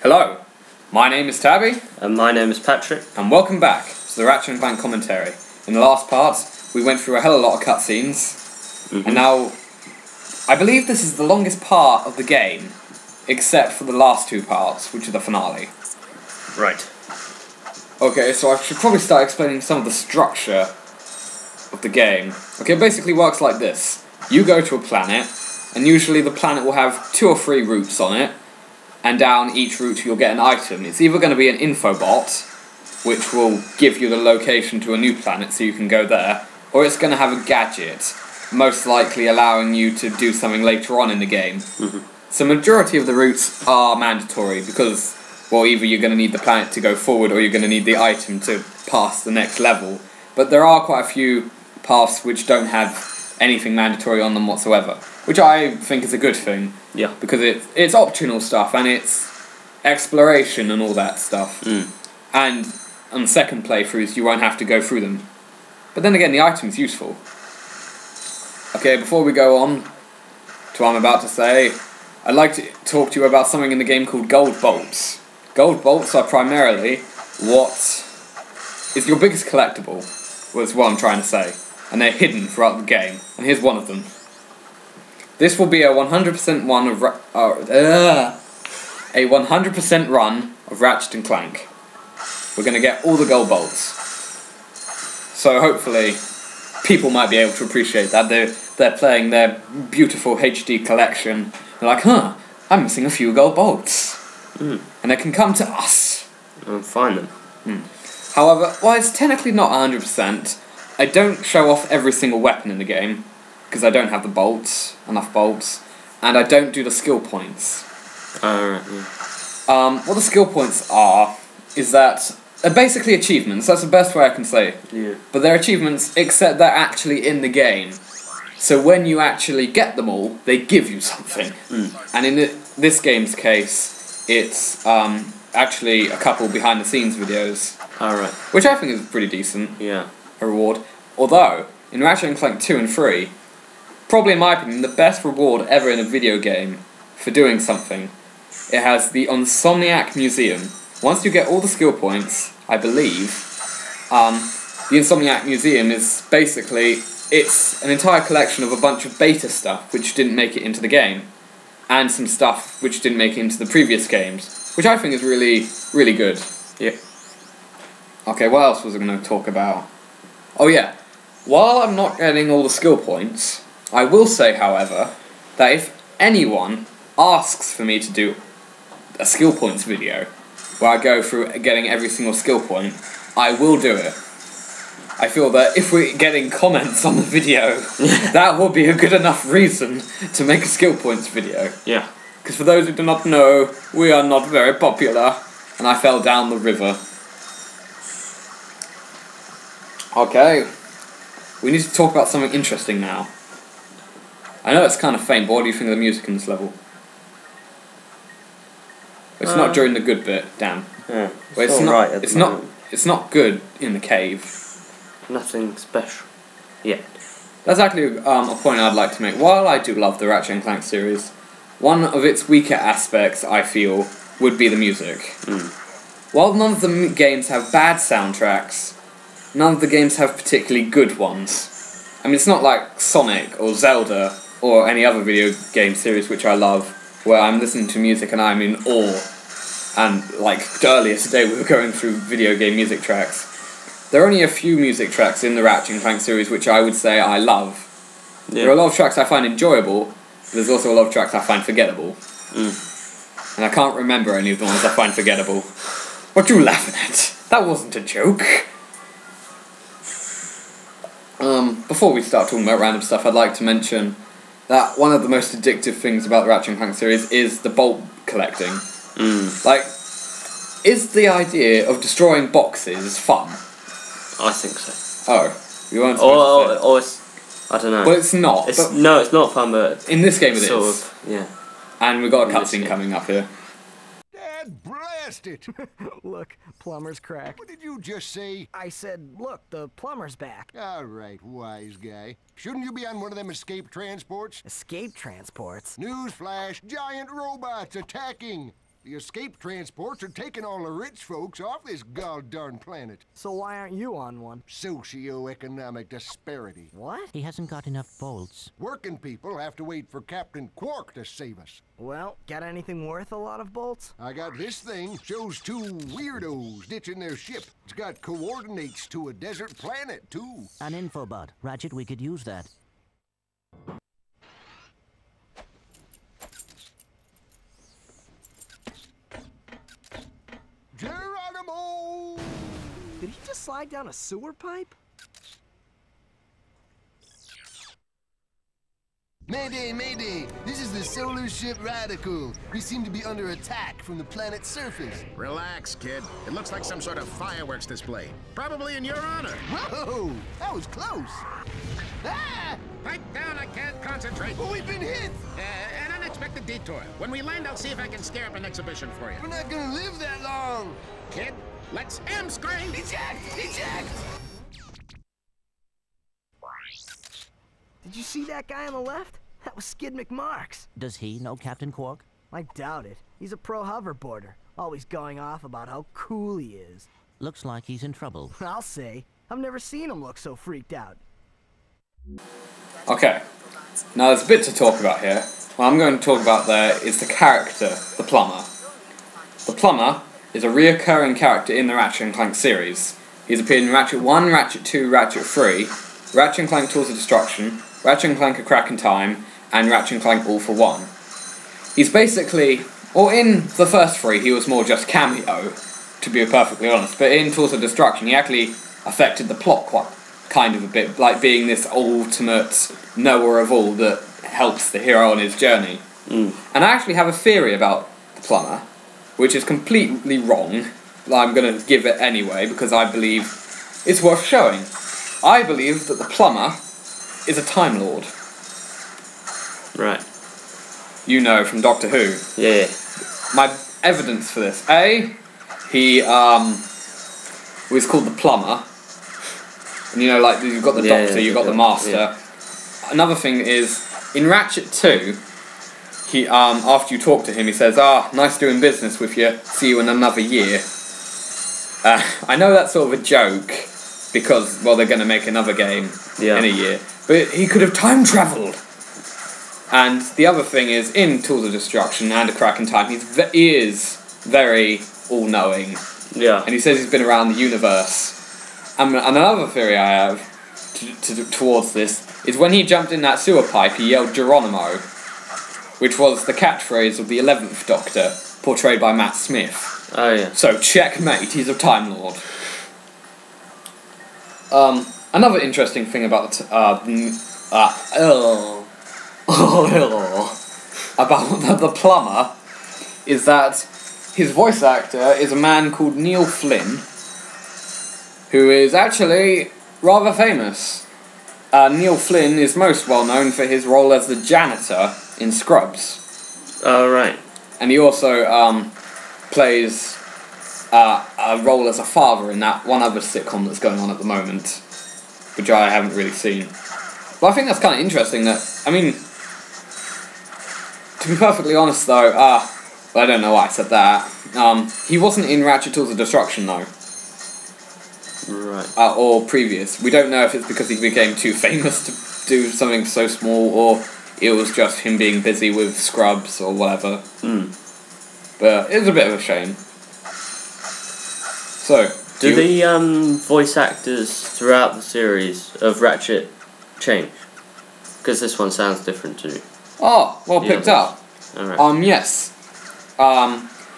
Hello, my name is Tabby. And my name is Patrick. And welcome back to the Ratchet and Clank commentary. In the last part, we went through a hell of a lot of cutscenes, and now I believe this is the longest part of the game, except for the last two parts, which are the finale. Right. Okay, so I should probably start explaining some of the structure of the game. Okay, it basically works like this. You go to a planet, and usually the planet will have 2 or 3 routes on it, and down each route you'll get an item. It's either going to be an infobot, which will give you the location to a new planet so you can go there, or it's going to have a gadget, most likely allowing you to do something later on in the game. So majority of the routes are mandatory because, well, either you're going to need the planet to go forward or you're going to need the item to pass the next level. But there are quite a few paths which don't have anything mandatory on them whatsoever, which I think is a good thing. Yeah. Because it's optional stuff and it's exploration and all that stuff. And on second playthroughs you won't have to go through them. But then again, the item's useful. Okay, before we go on to what I'm about to say, I'd like to talk to you about something in the game called gold bolts. Gold bolts are primarily what is your biggest collectible, was what I'm trying to say. And they're hidden throughout the game. And here's one of them. This will be a 100% one of a 100% run of Ratchet and Clank. We're going to get all the gold bolts. So hopefully people might be able to appreciate that. They're playing their beautiful HD collection. They're like, huh, I'm missing a few gold bolts. And they can come to us. And find them. However, while it's technically not 100%, I don't show off every single weapon in the game, because I don't have the bolts, enough bolts, and I don't do the skill points. What the skill points are, is that they're basically achievements, that's the best way I can say it. Yeah. But they're achievements, except they're actually in the game. So when you actually get them all, they give you something. And in this game's case, it's actually a couple behind the scenes videos. Alright. Which I think is pretty decent. Yeah. A reward. Although, in Ratchet and Clank 2 and 3, probably in my opinion, the best reward ever in a video game for doing something, it has the Insomniac Museum. Once you get all the skill points, I believe, the Insomniac Museum is basically, it's an entire collection of a bunch of beta stuff which didn't make it into the game, and some stuff which didn't make it into the previous games, which I think is really, really good. Yeah. Okay, what else was I going to talk about? Oh yeah, while I'm not getting all the skill points, I will say, however, that if anyone asks for me to do a skill points video, where I go through getting every single skill point, I will do it. I feel that if we're getting comments on the video, that will be a good enough reason to make a skill points video. Yeah. Because for those who do not know, we are not very popular, and I fell down the river. Okay, we need to talk about something interesting now. I know it's kind of faint, but what do you think of the music in this level? It's not during the good bit, damn. Yeah. Well, it's not. It's not. It's not good in the cave. Nothing special. Yeah. That's actually a point I'd like to make. While I do love the Ratchet and Clank series, one of its weaker aspects, I feel, would be the music. While none of the games have bad soundtracks, none of the games have particularly good ones. I mean, it's not like Sonic or Zelda or any other video game series which I love, where I'm listening to music and I'm in awe. And, like, earlier today we were going through video game music tracks. There are only a few music tracks in the Ratchet and Clank series which I would say I love. Yeah. There are a lot of tracks I find enjoyable, but there's also a lot of tracks I find forgettable. And I can't remember any of the ones I find forgettable. What are you laughing at? That wasn't a joke. Before we start talking about random stuff, I'd like to mention that one of the most addictive things about the Ratchet and Clank series is the bolt collecting. Like, is the idea of destroying boxes fun? I think so. Oh, you weren't supposed to say or it's, I don't know. Well, it's not. No, it's not fun, but in this game it sort is. of, yeah. And we've got a cutscene coming up here. Dad, blast it! Look, plumber's crack. What did you just say? I said, look, the plumber's back. All right, wise guy. Shouldn't you be on one of them escape transports? Escape transports? Newsflash, giant robots attacking! The escape transports are taking all the rich folks off this goddamn planet. So why aren't you on one? Socioeconomic disparity. What? He hasn't got enough bolts. Working people have to wait for Captain Quark to save us. Well, got anything worth a lot of bolts? I got this thing. Shows two weirdos ditching their ship. It's got coordinates to a desert planet, too. An infobot. Ratchet, we could use that. Geronimo! Did he just slide down a sewer pipe? Mayday, mayday! This is the solar ship Radical. We seem to be under attack from the planet's surface. Relax, kid. It looks like some sort of fireworks display. Probably in your honor. Whoa! That was close! Ah! Pipe down, I can't concentrate. Oh, we've been hit! An unexpected detour. When we land, I'll see if I can scare up an exhibition for you. We're not gonna live that long! Kid, let's scream! Eject! Eject! Did you see that guy on the left? That was Skid McMarks. Does he know Captain Quark? I doubt it. He's a pro hoverboarder, always going off about how cool he is. Looks like he's in trouble. I'll say. I've never seen him look so freaked out. Okay, now there's a bit to talk about here. What I'm going to talk about there is the character, the plumber. The plumber is a reoccurring character in the Ratchet and Clank series. He's appeared in Ratchet 1, Ratchet 2, Ratchet 3, Ratchet and Clank Tools of Destruction, Ratchet and Clank A Crack in Time, and Ratchet and Clank All for One. He's basically, or in the first three, he was more just cameo, to be perfectly honest, but in Tools of Destruction he actually affected the plot quite kind of a bit, like being this ultimate knower of all that helps the hero on his journey. And I actually have a theory about the plumber, which is completely wrong. I'm going to give it anyway, because I believe it's worth showing. I believe that the plumber is a Time Lord. Right. You know, from Doctor Who. Yeah. My evidence for this. A, he was called the plumber. And you know, like, you've got the Doctor, you've got the Master. Yeah. Another thing is, in Ratchet 2, he, after you talk to him, he says, nice doing business with you, see you in another year. I know that's sort of a joke, because, well, they're going to make another game in a year. But he could have time travelled. And the other thing is, in Tools of Destruction and A Crack in Time, he is very all-knowing. Yeah. And he says he's been around the universe. And another theory I have towards this is when he jumped in that sewer pipe, he yelled Geronimo, which was the catchphrase of the 11th Doctor, portrayed by Matt Smith. Oh, yeah. So, checkmate, he's a Time Lord. Another interesting thing about about the plumber is that his voice actor is a man called Neil Flynn, who is actually rather famous. Neil Flynn is most well known for his role as the janitor in Scrubs. Oh, right. And he also plays a role as a father in that one other sitcom that's going on at the moment, which I haven't really seen. But I think that's kind of interesting that, I mean, to be perfectly honest though, I don't know why I said that. He wasn't in Ratchet Tools of Destruction though. Right. Or previous. We don't know if it's because he became too famous to do something so small, or it was just him being busy with Scrubs or whatever. But it was a bit of a shame. So, do the voice actors throughout the series of Ratchet change? Because this one sounds different to you. Oh, well picked up. Alright. Yes.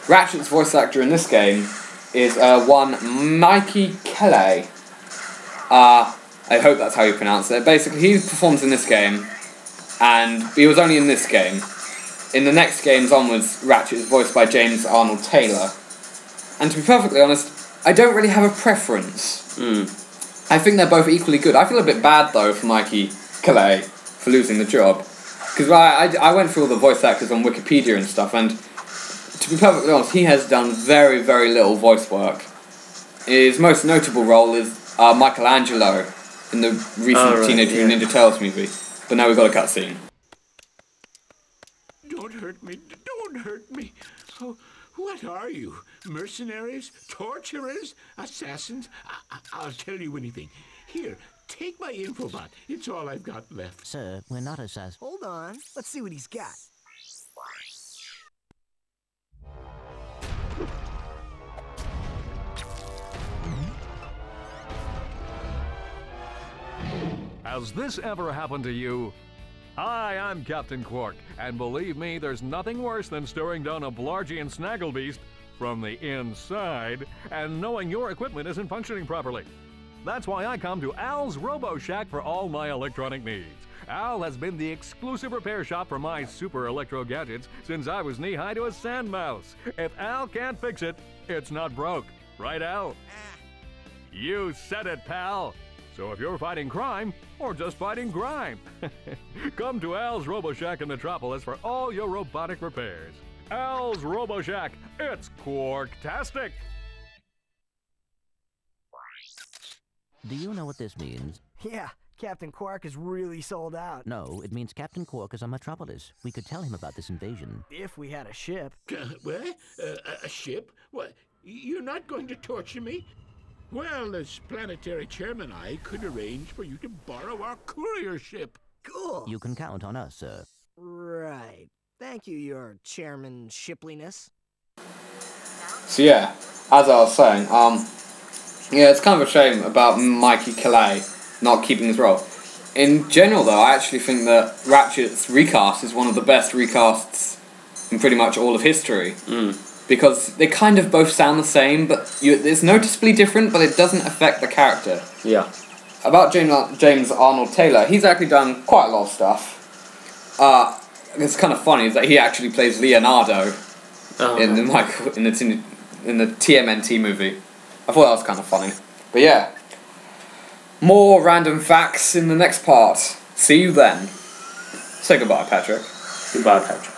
Ratchet's voice actor in this game is one Mikey Kelly. I hope that's how you pronounce it. Basically, he performs in this game, and he was only in this game. In the next games onwards, Ratchet is voiced by James Arnold Taylor. And to be perfectly honest, I don't really have a preference. I think they're both equally good. I feel a bit bad, though, for Mikey Kelly for losing the job. Because I went through all the voice actors on Wikipedia and stuff, and to be perfectly honest, he has done very, very little voice work. His most notable role is Michelangelo in the recent Teenage Mutant Ninja Turtles movie. But now we've got a cutscene. Don't hurt me. Don't hurt me. Oh, what are you? Mercenaries? Torturers? Assassins? I'll tell you anything. Here, take my infobot. It's all I've got left. Sir, we're not assassins. Hold on. Let's see what he's got. Has this ever happened to you? Hi, I'm Captain Quark, and believe me, there's nothing worse than staring down a Blargian snagglebeast from the inside and knowing your equipment isn't functioning properly. That's why I come to Al's Robo Shack for all my electronic needs. Al has been the exclusive repair shop for my super electro gadgets since I was knee-high to a sand mouse. If Al can't fix it, it's not broke. Right, Al? You said it, pal. So if you're fighting crime, or just fighting grime, come to Al's Robo Shack in Metropolis for all your robotic repairs. Al's Robo Shack, it's Quarktastic! Do you know what this means? Yeah, Captain Quark is really sold out. No, it means Captain Quark is on Metropolis. We could tell him about this invasion. If we had a ship. What? A ship? What? You're not going to torture me? Well, as planetary chairman, I could arrange for you to borrow our courier ship. Cool. You can count on us, sir. Right. Thank you, your chairman shipliness. So yeah, as I was saying, yeah, it's kind of a shame about Mikey Calais not keeping his role. In general, though, I actually think that Ratchet's recast is one of the best recasts in pretty much all of history. Because they kind of both sound the same, but it's noticeably different, but it doesn't affect the character. Yeah. About James Arnold Taylor, he's actually done quite a lot of stuff. It's kind of funny is that he actually plays Leonardo in the TMNT movie. I thought that was kind of funny. But yeah, more random facts in the next part. See you then. Say goodbye, Patrick. Goodbye, Patrick.